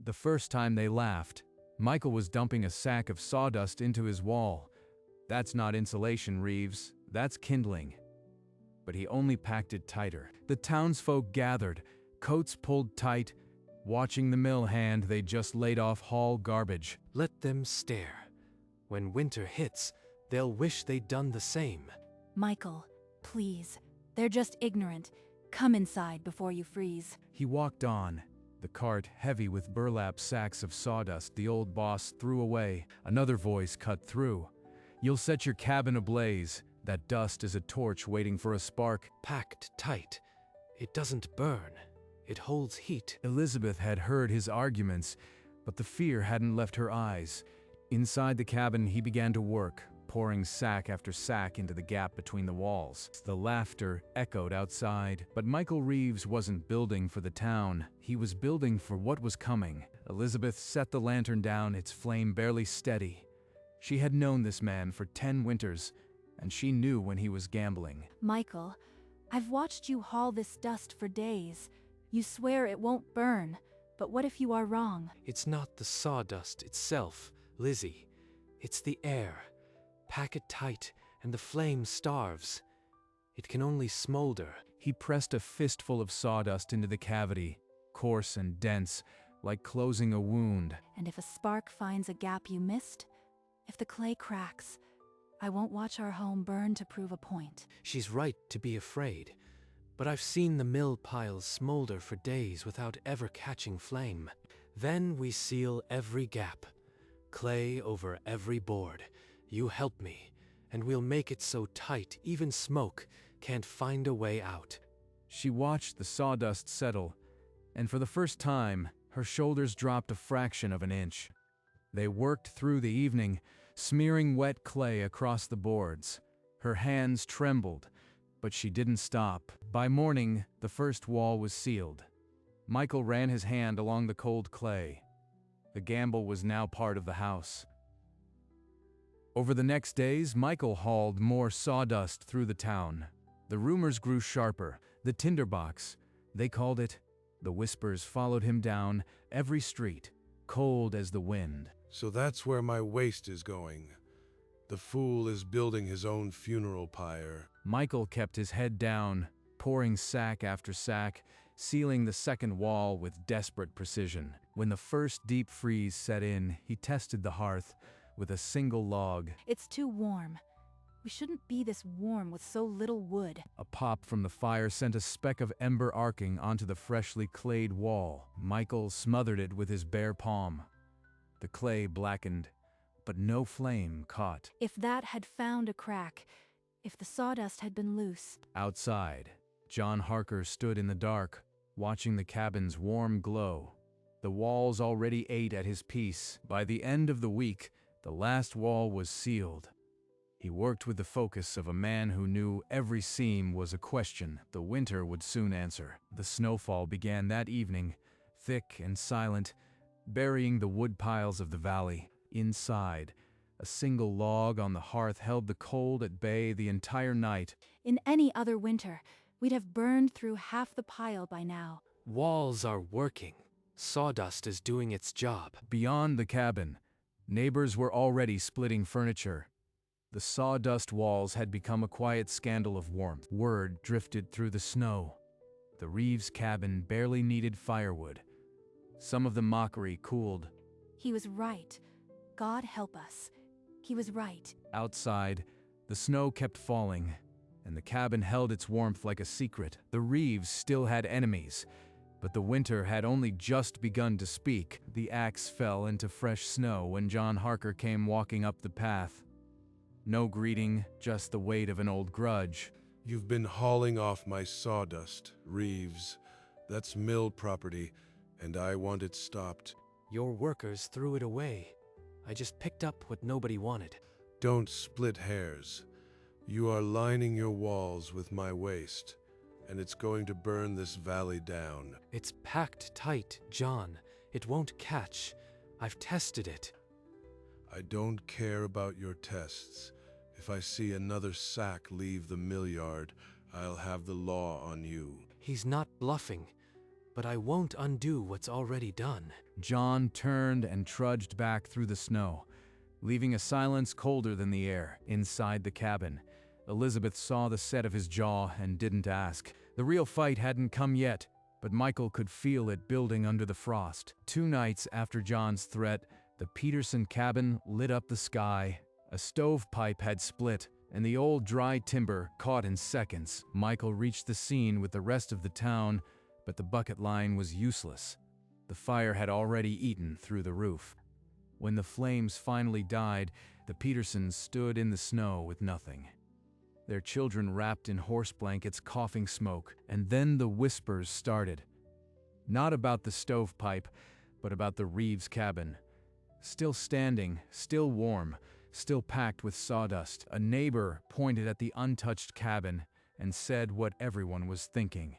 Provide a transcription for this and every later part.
The first time they laughed, Michael was dumping a sack of sawdust into his wall. "That's not insulation, Reeves. That's kindling." But he only packed it tighter. The townsfolk gathered, coats pulled tight, watching the mill hand they just laid off haul garbage. Let them stare. When winter hits, they'll wish they'd done the same. Michael, please. They're just ignorant. Come inside before you freeze. He walked on, the cart heavy with burlap sacks of sawdust the old boss threw away. Another voice cut through. "You'll set your cabin ablaze. That dust is a torch waiting for a spark." Packed tight. It doesn't burn. It holds heat. Elizabeth had heard his arguments, but the fear hadn't left her eyes. Inside the cabin, he began to work, pouring sack after sack into the gap between the walls. The laughter echoed outside, but Michael Reeves wasn't building for the town. He was building for what was coming. Elizabeth set the lantern down, its flame barely steady. She had known this man for 10 winters, and she knew when he was gambling. Michael, I've watched you haul this dust for days. You swear it won't burn, but what if you are wrong? It's not the sawdust itself, Lizzie. It's the air. Pack it tight, and the flame starves. It can only smolder. He pressed a fistful of sawdust into the cavity, coarse and dense, like closing a wound. And if a spark finds a gap you missed, if the clay cracks, I won't watch our home burn to prove a point. She's right to be afraid, but I've seen the mill piles smolder for days without ever catching flame. Then we seal every gap, clay over every board. You help me, and we'll make it so tight even smoke can't find a way out. She watched the sawdust settle, and for the first time, her shoulders dropped a fraction of an inch. They worked through the evening, smearing wet clay across the boards. Her hands trembled, but she didn't stop. By morning, the first wall was sealed. Michael ran his hand along the cold clay. The gamble was now part of the house. Over the next days, Michael hauled more sawdust through the town. The rumors grew sharper. The tinderbox, they called it. The whispers followed him down every street, cold as the wind. So that's where my waste is going. The fool is building his own funeral pyre. Michael kept his head down, pouring sack after sack, sealing the second wall with desperate precision. When the first deep freeze set in, he tested the hearth with a single log. It's too warm. We shouldn't be this warm with so little wood. A pop from the fire sent a speck of ember arcing onto the freshly clayed wall. Michael smothered it with his bare palm. The clay blackened, but no flame caught. If that had found a crack, if the sawdust had been loose. Outside, John Harker stood in the dark, watching the cabin's warm glow. The walls already ate at his piece. By the end of the week, the last wall was sealed. He worked with the focus of a man who knew every seam was a question the winter would soon answer. The snowfall began that evening, thick and silent, burying the wood piles of the valley. Inside, a single log on the hearth held the cold at bay the entire night. In any other winter, we'd have burned through half the pile by now. Walls are working. Sawdust is doing its job. Beyond the cabin, neighbors were already splitting furniture. The sawdust walls had become a quiet scandal of warmth. Word drifted through the snow. The Reeves cabin barely needed firewood. Some of the mockery cooled. He was right. God help us. He was right. Outside, the snow kept falling, and the cabin held its warmth like a secret. The Reeves still had enemies, but the winter had only just begun to speak. The axe fell into fresh snow when John Harker came walking up the path. No greeting, just the weight of an old grudge. You've been hauling off my sawdust, Reeves. That's mill property, and I want it stopped. Your workers threw it away. I just picked up what nobody wanted. Don't split hairs. You are lining your walls with my waste, and it's going to burn this valley down. It's packed tight, John. It won't catch. I've tested it. I don't care about your tests. If I see another sack leave the mill yard, I'll have the law on you. He's not bluffing, but I won't undo what's already done. John turned and trudged back through the snow, leaving a silence colder than the air inside the cabin. Elizabeth saw the set of his jaw and didn't ask. The real fight hadn't come yet, but Michael could feel it building under the frost. 2 nights after John's threat, the Peterson cabin lit up the sky. A stovepipe had split, and the old dry timber caught in seconds. Michael reached the scene with the rest of the town, but the bucket line was useless. The fire had already eaten through the roof. When the flames finally died, the Petersons stood in the snow with nothing. Their children wrapped in horse blankets, coughing smoke, and then the whispers started. Not about the stovepipe, but about the Reeves cabin. Still standing, still warm, still packed with sawdust, a neighbor pointed at the untouched cabin and said what everyone was thinking.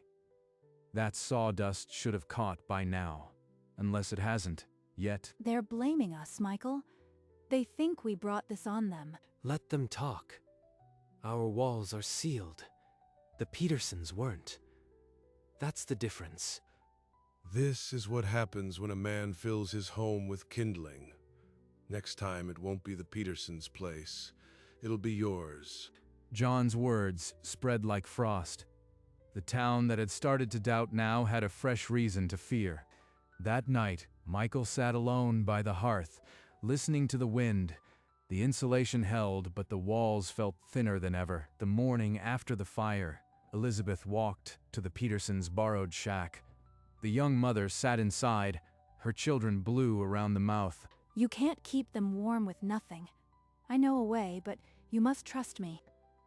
That sawdust should have caught by now, unless it hasn't yet. They're blaming us, Michael. They think we brought this on them. Let them talk. Our walls are sealed. The Petersons weren't. That's the difference. This is what happens when a man fills his home with kindling. Next time it won't be the Petersons' place. It'll be yours. John's words spread like frost. The town that had started to doubt now had a fresh reason to fear. That night, Michael sat alone by the hearth, listening to the wind. The insulation held, but the walls felt thinner than ever. The morning after the fire, Elizabeth walked to the Petersons' borrowed shack. The young mother sat inside, her children blue around the mouth. You can't keep them warm with nothing. I know a way, but you must trust me.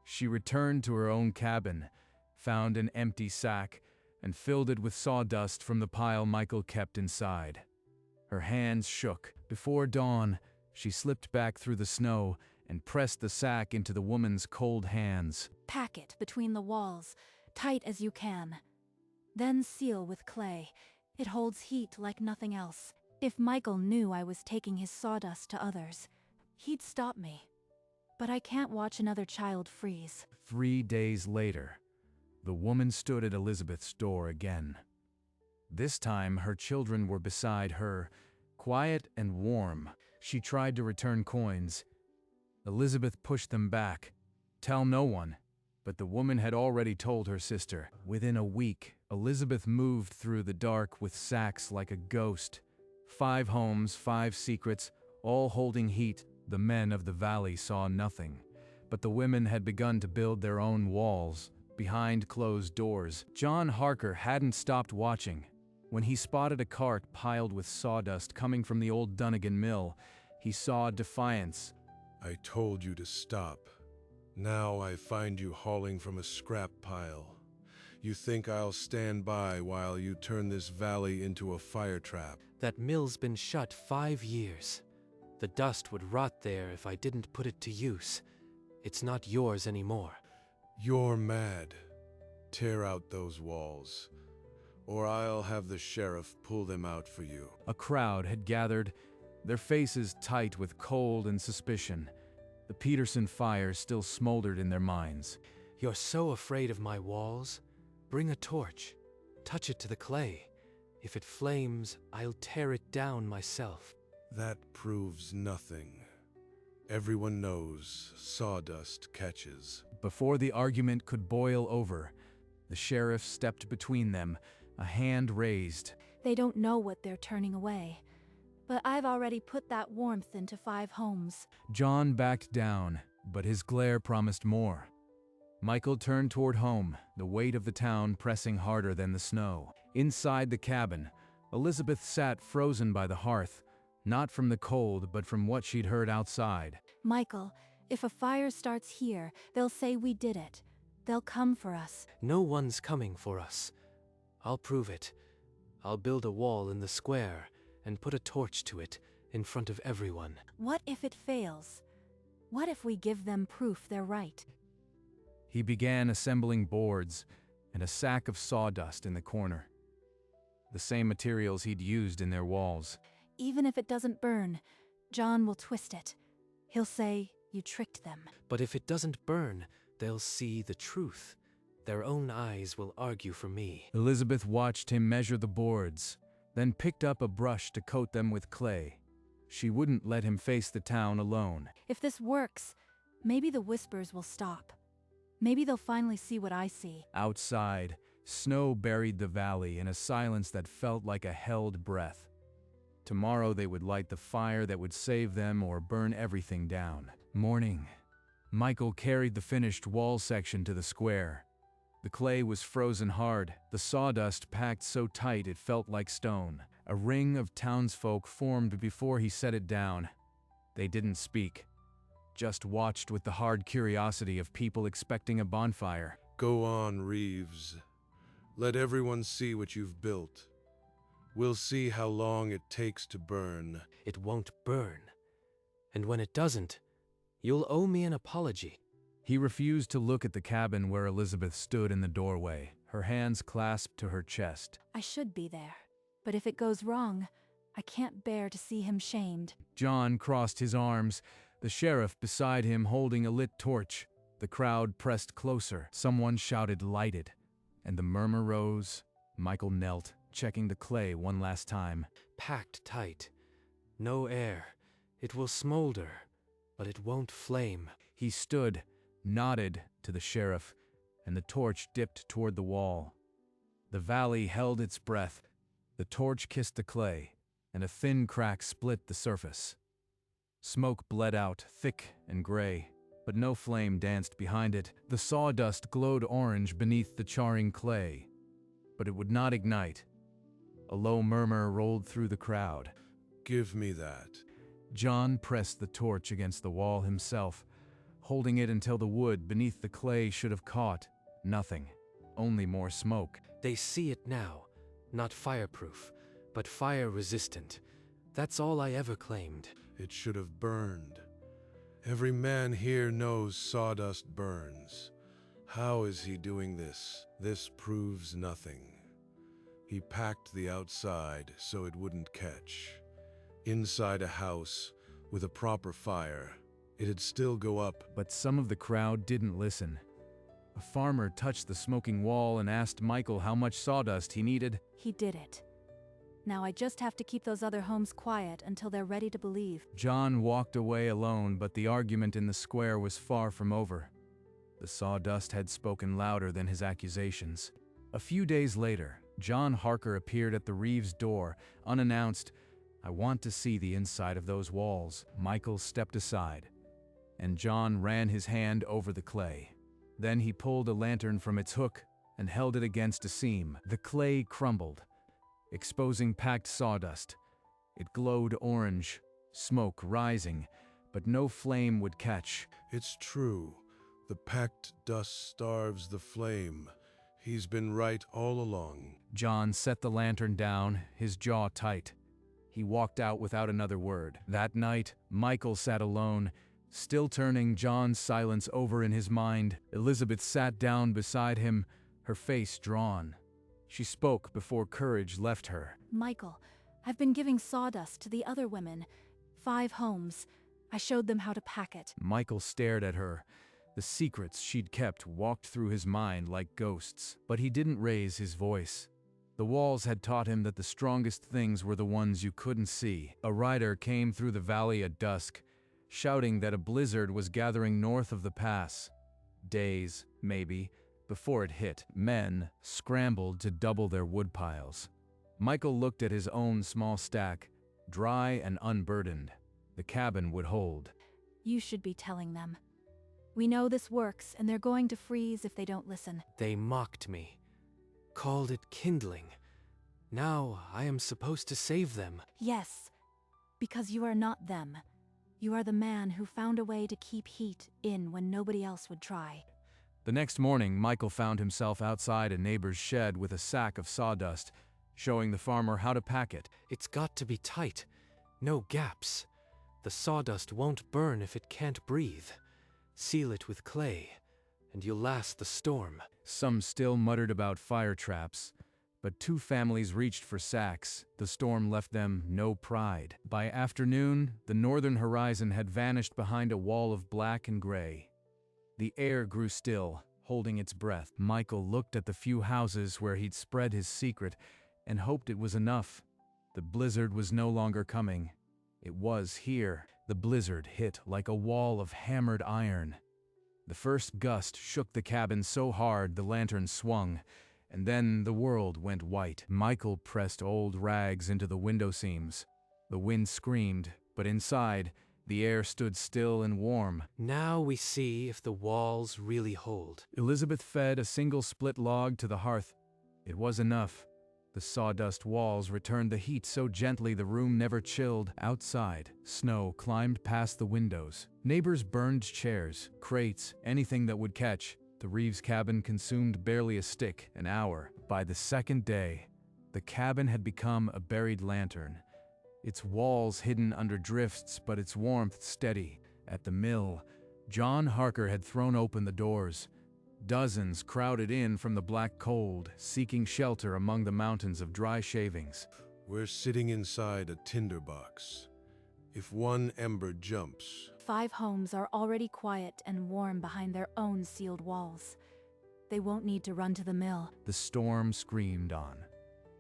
She returned to her own cabin, found an empty sack, and filled it with sawdust from the pile Michael kept inside. Her hands shook. Before dawn, she slipped back through the snow and pressed the sack into the woman's cold hands. Pack it between the walls, tight as you can. Then seal with clay. It holds heat like nothing else. If Michael knew I was taking his sawdust to others, he'd stop me. But I can't watch another child freeze. 3 days later, the woman stood at Elizabeth's door again. This time, her children were beside her, quiet and warm. She tried to return coins. Elizabeth pushed them back. Tell no one. But the woman had already told her sister. Within a week, Elizabeth moved through the dark with sacks like a ghost. 5 homes, 5 secrets, all holding heat. The men of the valley saw nothing. But the women had begun to build their own walls, behind closed doors. John Harker hadn't stopped watching. When he spotted a cart piled with sawdust coming from the old Dunnigan mill, he saw defiance. I told you to stop. Now I find you hauling from a scrap pile. You think I'll stand by while you turn this valley into a fire trap? That mill's been shut 5 years. The dust would rot there if I didn't put it to use. It's not yours anymore. You're mad. Tear out those walls, or I'll have the sheriff pull them out for you. A crowd had gathered, their faces tight with cold and suspicion. The Peterson fire still smoldered in their minds. You're so afraid of my walls? Bring a torch. Touch it to the clay. If it flames, I'll tear it down myself. That proves nothing. Everyone knows sawdust catches. Before the argument could boil over, the sheriff stepped between them, a hand raised. They don't know what they're turning away. But I've already put that warmth into 5 homes. John backed down, but his glare promised more. Michael turned toward home, the weight of the town pressing harder than the snow. Inside the cabin, Elizabeth sat frozen by the hearth, not from the cold, but from what she'd heard outside. Michael, if a fire starts here, they'll say we did it. They'll come for us. No one's coming for us. I'll prove it. I'll build a wall in the square and put a torch to it in front of everyone. What if it fails? What if we give them proof they're right? He began assembling boards and a sack of sawdust in the corner. The same materials he'd used in their walls. Even if it doesn't burn, John will twist it. He'll say, you tricked them. But if it doesn't burn, they'll see the truth. Their own eyes will argue for me. Elizabeth watched him measure the boards. then picked up a brush to coat them with clay. She wouldn't let him face the town alone. If this works, maybe the whispers will stop. Maybe they'll finally see what I see. Outside, snow buried the valley in a silence that felt like a held breath. Tomorrow they would light the fire that would save them or burn everything down. Morning. Michael carried the finished wall section to the square. The clay was frozen hard, the sawdust packed so tight it felt like stone. A ring of townsfolk formed before he set it down. They didn't speak, just watched with the hard curiosity of people expecting a bonfire. Go on, Reeves. Let everyone see what you've built. We'll see how long it takes to burn. It won't burn. And when it doesn't, you'll owe me an apology. He refused to look at the cabin where Elizabeth stood in the doorway, her hands clasped to her chest. I should be there. But if it goes wrong, I can't bear to see him shamed. John crossed his arms, the sheriff beside him holding a lit torch. The crowd pressed closer. Someone shouted, "Lighted," and the murmur rose. Michael knelt, checking the clay one last time. Packed tight. No air. It will smolder, but it won't flame. He stood, nodded to the sheriff, and the torch dipped toward the wall. The valley held its breath. The torch kissed the clay, and a thin crack split the surface. Smoke bled out, thick and gray, but no flame danced behind it. The sawdust glowed orange beneath the charring clay, but it would not ignite. A low murmur rolled through the crowd. Give me that. John pressed the torch against the wall himself, holding it until the wood beneath the clay should have caught. Nothing, only more smoke. They see it now. Not fireproof, but fire-resistant. That's all I ever claimed. It should have burned. Every man here knows sawdust burns. How is he doing this? This proves nothing. He packed the outside so it wouldn't catch. Inside a house, with a proper fire, it'd still go up. But some of the crowd didn't listen. A farmer touched the smoking wall and asked Michael how much sawdust he needed. He did it. Now I just have to keep those other homes quiet until they're ready to believe. John walked away alone, but the argument in the square was far from over. The sawdust had spoken louder than his accusations. A few days later, John Harker appeared at the Reeves' door, unannounced. "I want to see the inside of those walls." Michael stepped aside, and John ran his hand over the clay. Then he pulled a lantern from its hook and held it against a seam. The clay crumbled, exposing packed sawdust. It glowed orange, smoke rising, but no flame would catch. It's true. The packed dust starves the flame. He's been right all along. John set the lantern down, his jaw tight. He walked out without another word. That night, Michael sat alone, still turning John's silence over in his mind. Elizabeth sat down beside him, her face drawn. She spoke before courage left her. Michael, I've been giving sawdust to the other women. 5 homes. I showed them how to pack it. Michael stared at her. The secrets she'd kept walked through his mind like ghosts, but he didn't raise his voice. The walls had taught him that the strongest things were the ones you couldn't see. A rider came through the valley at dusk, shouting that a blizzard was gathering north of the pass. Days, maybe, before it hit, men scrambled to double their wood piles. Michael looked at his own small stack, dry and unburdened. The cabin would hold. You should be telling them. We know this works, and they're going to freeze if they don't listen. They mocked me, called it kindling. Now I am supposed to save them. Yes, because you are not them. You are the man who found a way to keep heat in when nobody else would try. The next morning, Michael found himself outside a neighbor's shed with a sack of sawdust, showing the farmer how to pack it. It's got to be tight. No gaps. The sawdust won't burn if it can't breathe. Seal it with clay, and you'll last the storm. Some still muttered about fire traps, but 2 families reached for sacks. The storm left them no pride. By afternoon, the northern horizon had vanished behind a wall of black and gray. The air grew still, holding its breath. Michael looked at the few houses where he'd spread his secret and hoped it was enough. The blizzard was no longer coming. It was here. The blizzard hit like a wall of hammered iron. The first gust shook the cabin so hard the lantern swung, and then the world went white. Michael pressed old rags into the window seams. The wind screamed, but inside, the air stood still and warm. Now we see if the walls really hold. Elizabeth fed a single split log to the hearth. It was enough. The sawdust walls returned the heat so gently the room never chilled. Outside, snow climbed past the windows. Neighbors burned chairs, crates, anything that would catch. The Reeves cabin consumed barely a stick an hour. By the second day, the cabin had become a buried lantern. Its walls hidden under drifts, but its warmth steady. At the mill, John Harker had thrown open the doors. Dozens crowded in from the black cold, seeking shelter among the mountains of dry shavings. We're sitting inside a tinderbox. If one ember jumps, 5 homes are already quiet and warm behind their own sealed walls. They won't need to run to the mill. The storm screamed on.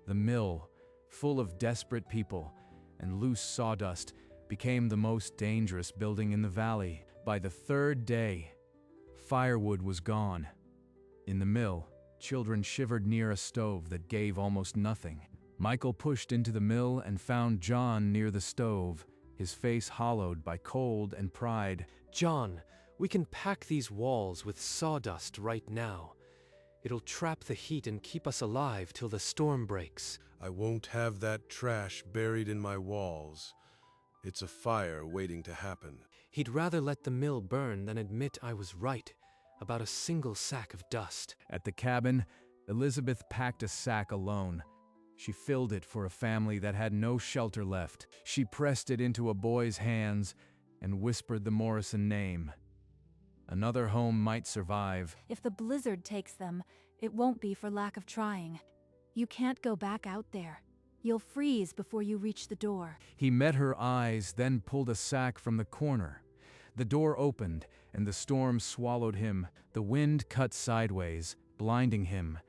The mill, full of desperate people and loose sawdust, became the most dangerous building in the valley. By the third day, firewood was gone. In the mill, children shivered near a stove that gave almost nothing. Michael pushed into the mill and found John near the stove, his face hollowed by cold and pride. John, we can pack these walls with sawdust right now. It'll trap the heat and keep us alive till the storm breaks. I won't have that trash buried in my walls. It's a fire waiting to happen. He'd rather let the mill burn than admit I was right about a single sack of dust. At the cabin, Elizabeth packed a sack alone. She filled it for a family that had no shelter left. She pressed it into a boy's hands and whispered the Morrison name. Another home might survive. If the blizzard takes them, it won't be for lack of trying. You can't go back out there. You'll freeze before you reach the door. He met her eyes, then pulled a sack from the corner. The door opened, and the storm swallowed him. The wind cut sideways, blinding him.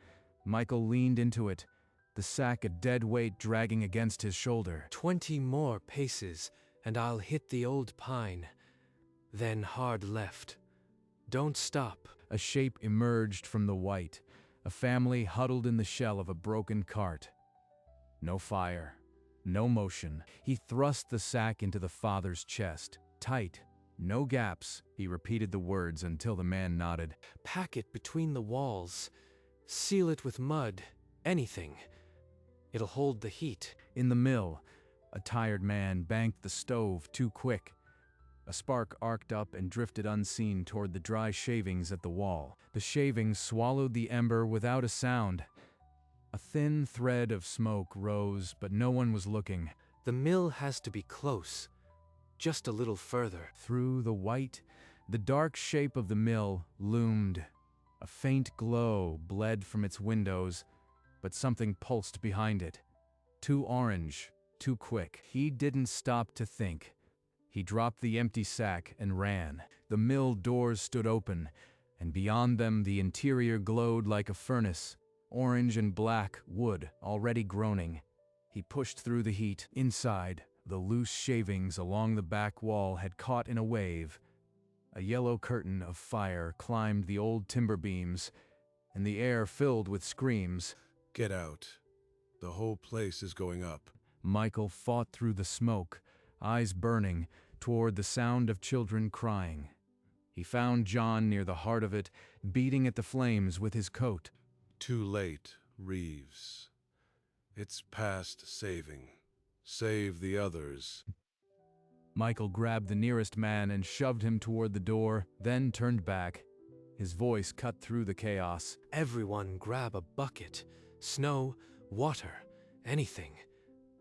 Michael leaned into it, the sack a dead weight dragging against his shoulder. 20 more paces, and I'll hit the old pine. Then hard left. Don't stop. A shape emerged from the white, a family huddled in the shell of a broken cart. No fire, no motion. He thrust the sack into the father's chest, tight. No gaps. He repeated the words until the man nodded. Pack it between the walls. Seal it with mud. Anything. It'll hold the heat. In the mill, a tired man banked the stove too quick. A spark arced up and drifted unseen toward the dry shavings at the wall. The shavings swallowed the ember without a sound. A thin thread of smoke rose, but no one was looking. The mill has to be close. Just a little further. Through the white, the dark shape of the mill loomed. A faint glow bled from its windows, but something pulsed behind it. Too orange, too quick. He didn't stop to think. He dropped the empty sack and ran. The mill doors stood open, and beyond them the interior glowed like a furnace, orange and black wood already groaning. He pushed through the heat. Inside, the loose shavings along the back wall had caught in a wave. A yellow curtain of fire climbed the old timber beams, and the air filled with screams. Get out. The whole place is going up. Michael fought through the smoke, eyes burning, toward the sound of children crying. He found John near the heart of it, beating at the flames with his coat. Too late, Reeves. It's past saving. Save the others. Michael grabbed the nearest man and shoved him toward the door, then turned back. His voice cut through the chaos. Everyone grab a bucket. Snow, water, anything.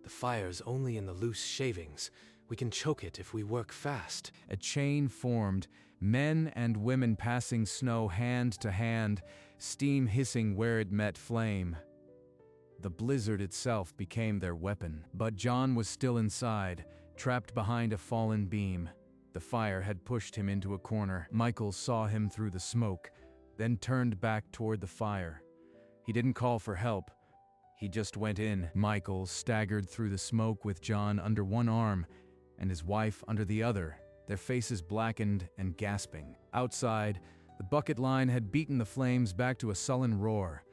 The fire's only in the loose shavings. We can choke it if we work fast. A chain formed, men and women passing snow hand to hand, steam hissing where it met flame. The blizzard itself became their weapon, but John was still inside, trapped behind a fallen beam. The fire had pushed him into a corner. Michael saw him through the smoke, then turned back toward the fire. He didn't call for help. He just went in. Michael staggered through the smoke with John under one arm and his wife under the other, their faces blackened and gasping. Outside, the bucket line had beaten the flames back to a sullen roar.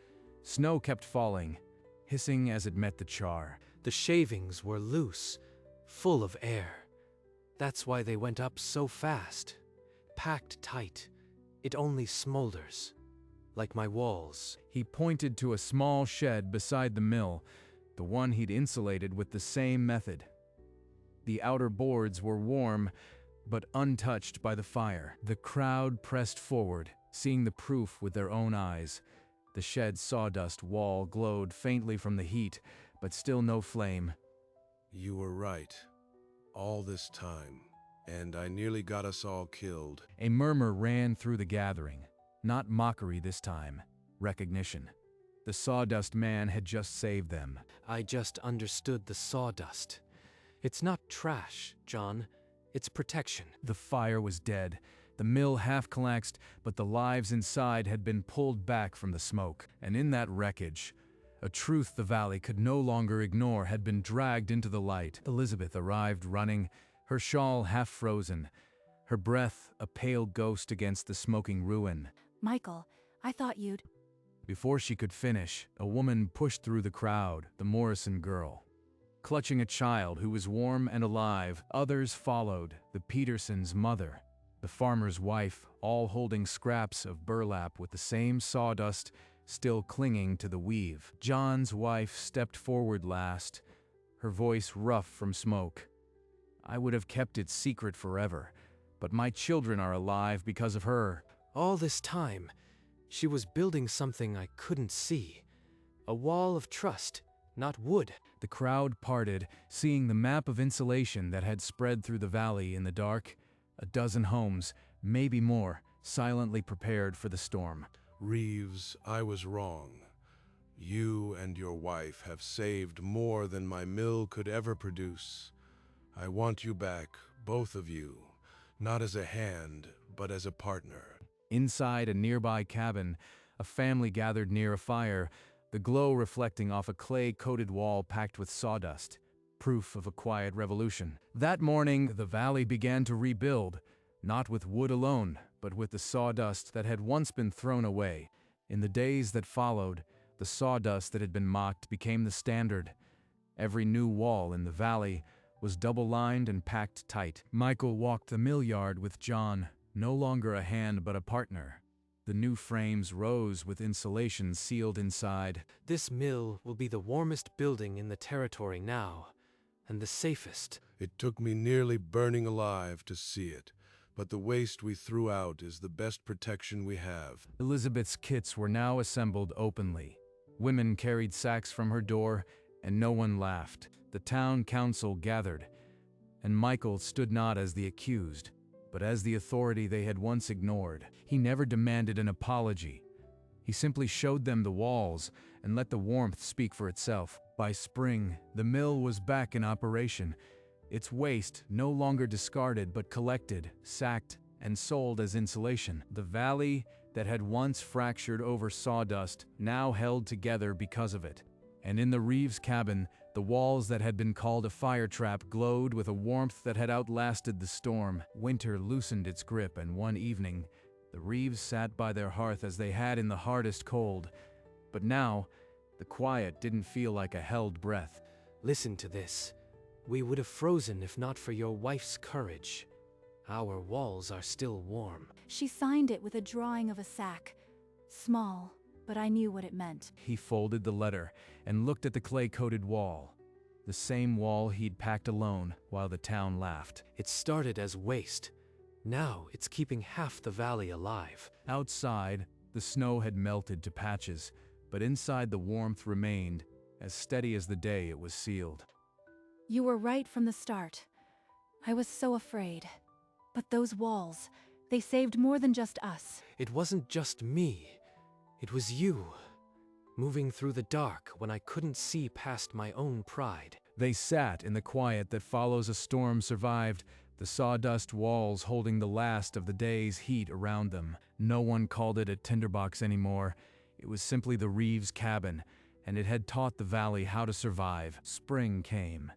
Snow kept falling, hissing as it met the char. The shavings were loose, full of air. That's why they went up so fast. Packed tight. It only smolders. Like my walls. He pointed to a small shed beside the mill, the one he'd insulated with the same method. The outer boards were warm, but untouched by the fire. The crowd pressed forward, seeing the proof with their own eyes. The shed's sawdust wall glowed faintly from the heat, but still no flame. You were right. All this time. And I nearly got us all killed. A murmur ran through the gathering. Not mockery this time. Recognition. The Sawdust man had just saved them. I just understood the sawdust. It's not trash, John. It's protection. The fire was dead. The mill half collapsed, but the lives inside had been pulled back from the smoke. And in that wreckage, a truth the valley could no longer ignore had been dragged into the light. Elizabeth arrived running, her shawl half frozen, her breath a pale ghost against the smoking ruin. Michael, I thought you'd... Before she could finish, a woman pushed through the crowd, the Morrison girl. Clutching a child who was warm and alive, others followed, the Petersons' mother, the farmer's wife, all holding scraps of burlap with the same sawdust still clinging to the weave. John's wife stepped forward last, her voice rough from smoke. I would have kept it secret forever, but my children are alive because of her. All this time, she was building something I couldn't see. A wall of trust, not wood. The crowd parted, seeing the map of insulation that had spread through the valley in the dark. A dozen homes, maybe more, silently prepared for the storm. Reeves, I was wrong. You and your wife have saved more than my mill could ever produce. I want you back, both of you, not as a hand, but as a partner. Inside a nearby cabin, a family gathered near a fire, the glow reflecting off a clay-coated wall packed with sawdust, proof of a quiet revolution. That morning, the valley began to rebuild, not with wood alone, but with the sawdust that had once been thrown away. In the days that followed, the sawdust that had been mocked became the standard. Every new wall in the valley was double-lined and packed tight. Michael walked the mill yard with John, no longer a hand but a partner. The new frames rose with insulation sealed inside. This mill will be the warmest building in the territory now, and the safest. It took me nearly burning alive to see it, but the waste we threw out is the best protection we have. Elizabeth's kits were now assembled openly. Women carried sacks from her door, and no one laughed. The town council gathered, and Michael stood not as the accused, but as the authority they had once ignored. He never demanded an apology. He simply showed them the walls and let the warmth speak for itself. By spring, the mill was back in operation, its waste no longer discarded but collected, sacked, and sold as insulation. The valley that had once fractured over sawdust now held together because of it. And in the Reeves cabin, the walls that had been called a fire trap glowed with a warmth that had outlasted the storm. Winter loosened its grip, and one evening, the Reeves sat by their hearth as they had in the hardest cold. But now, the quiet didn't feel like a held breath. Listen to this. We would have frozen if not for your wife's courage. Our walls are still warm. She signed it with a drawing of a sack. Small, but I knew what it meant. He folded the letter and looked at the clay-coated wall. The same wall he'd packed alone while the town laughed. It started as waste. Now it's keeping half the valley alive. Outside, the snow had melted to patches, but inside the warmth remained, as steady as the day it was sealed. You were right from the start. I was so afraid. But those walls, they saved more than just us. It wasn't just me. It was you. Moving through the dark when I couldn't see past my own pride. They sat in the quiet that follows a storm survived, the sawdust walls holding the last of the day's heat around them. No one called it a tinderbox anymore. It was simply the Reeves cabin, and it had taught the valley how to survive. Spring came,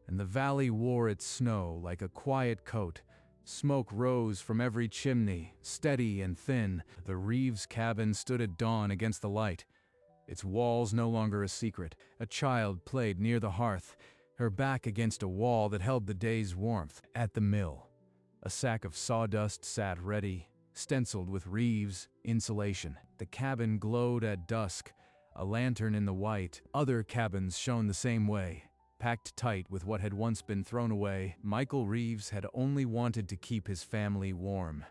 and the valley wore its snow like a quiet coat. Smoke rose from every chimney, steady and thin. The Reeves cabin stood at dawn against the light, its walls no longer a secret. A child played near the hearth, her back against a wall that held the day's warmth. At the mill, a sack of sawdust sat ready, stenciled with Reeves insulation. The cabin glowed at dusk, a lantern in the white. Other cabins shone the same way, packed tight with what had once been thrown away. Michael Reeves had only wanted to keep his family warm.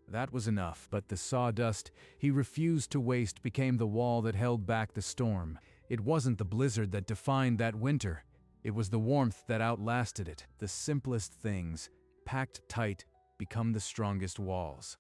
That was enough, but the sawdust he refused to waste became the wall that held back the storm. It wasn't the blizzard that defined that winter. It was the warmth that outlasted it. The simplest things, packed tight, become the strongest walls.